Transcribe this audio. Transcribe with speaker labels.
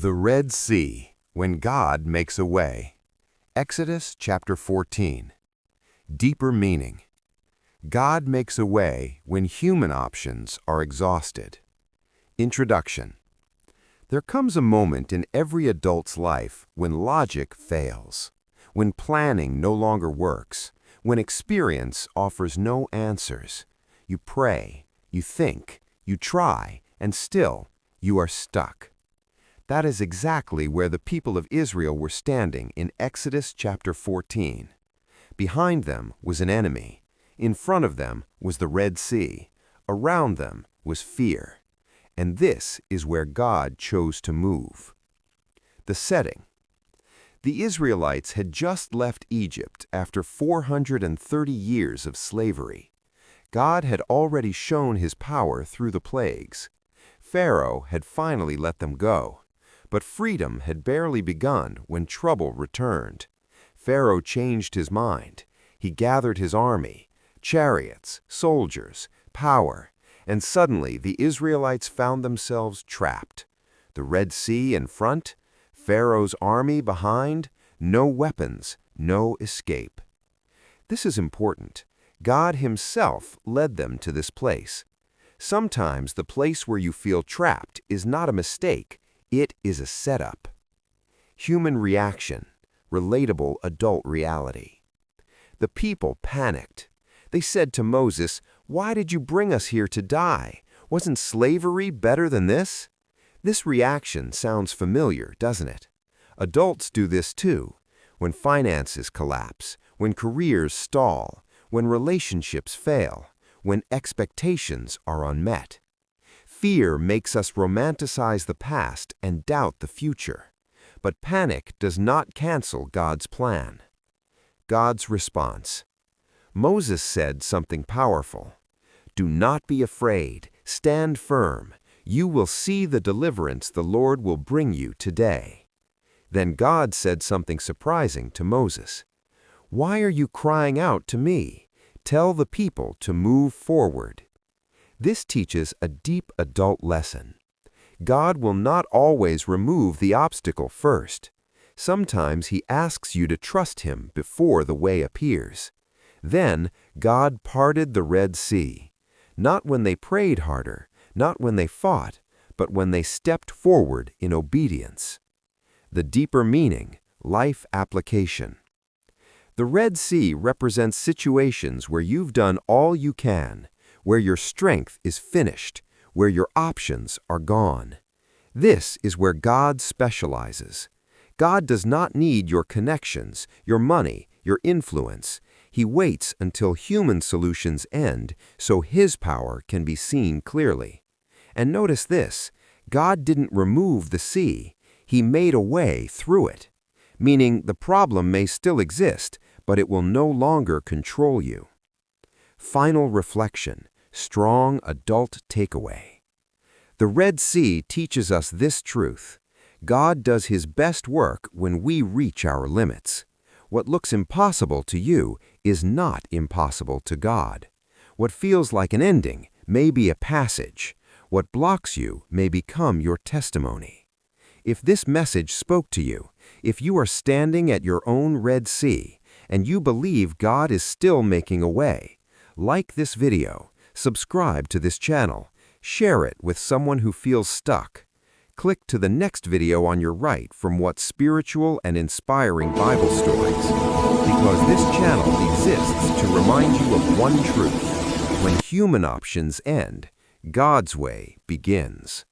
Speaker 1: The Red Sea, when God makes a way. Exodus chapter 14. Deeper meaning. God makes a way when human options are exhausted. Introduction. There comes a moment in every adult's life when logic fails, when planning no longer works, when experience offers no answers. You pray, you think, you try, and still you are stuck. That is exactly where the people of Israel were standing in Exodus chapter 14. Behind them was an enemy. In front of them was the Red Sea. Around them was fear. And this is where God chose to move. The setting. The Israelites had just left Egypt after 430 years of slavery. God had already shown his power through the plagues. Pharaoh had finally let them go. But freedom had barely begun when trouble returned. Pharaoh changed his mind. He gathered his army, chariots, soldiers, power, and suddenly the Israelites found themselves trapped. The Red Sea in front, Pharaoh's army behind, no weapons, no escape. This is important. God himself led them to this place. Sometimes the place where you feel trapped is not a mistake. It is a setup. Human reaction, relatable adult reality. The people panicked. They said to Moses, "Why did you bring us here to die? Wasn't slavery better than this?" This reaction sounds familiar, doesn't it? Adults do this too. When finances collapse, when careers stall, when relationships fail, when expectations are unmet. Fear makes us romanticize the past and doubt the future. But panic does not cancel God's plan. God's response. Moses said something powerful. "Do not be afraid. Stand firm. You will see the deliverance the Lord will bring you today." Then God said something surprising to Moses. "Why are you crying out to me? Tell the people to move forward." This teaches a deep adult lesson. God will not always remove the obstacle first. Sometimes he asks you to trust him before the way appears. Then God parted the Red Sea, not when they prayed harder, not when they fought, but when they stepped forward in obedience. The deeper meaning, life application. The Red Sea represents situations where you've done all you can, where your strength is finished, where your options are gone. This is where God specializes. God does not need your connections, your money, your influence. He waits until human solutions end so his power can be seen clearly. And notice this, God didn't remove the sea. He made a way through it, meaning the problem may still exist, but it will no longer control you. Final reflection. Strong adult takeaway. The Red Sea teaches us this truth. God does his best work when we reach our limits. What looks impossible to you is not impossible to God. What feels like an ending may be a passage. What blocks you may become your testimony. If this message spoke to you, if you are standing at your own Red Sea, and you believe God is still making a way, like this video, subscribe to this channel, share it with someone who feels stuck. Click to the next video on your right for more spiritual and inspiring Bible stories, because this channel exists to remind you of one truth. When human options end, God's way begins.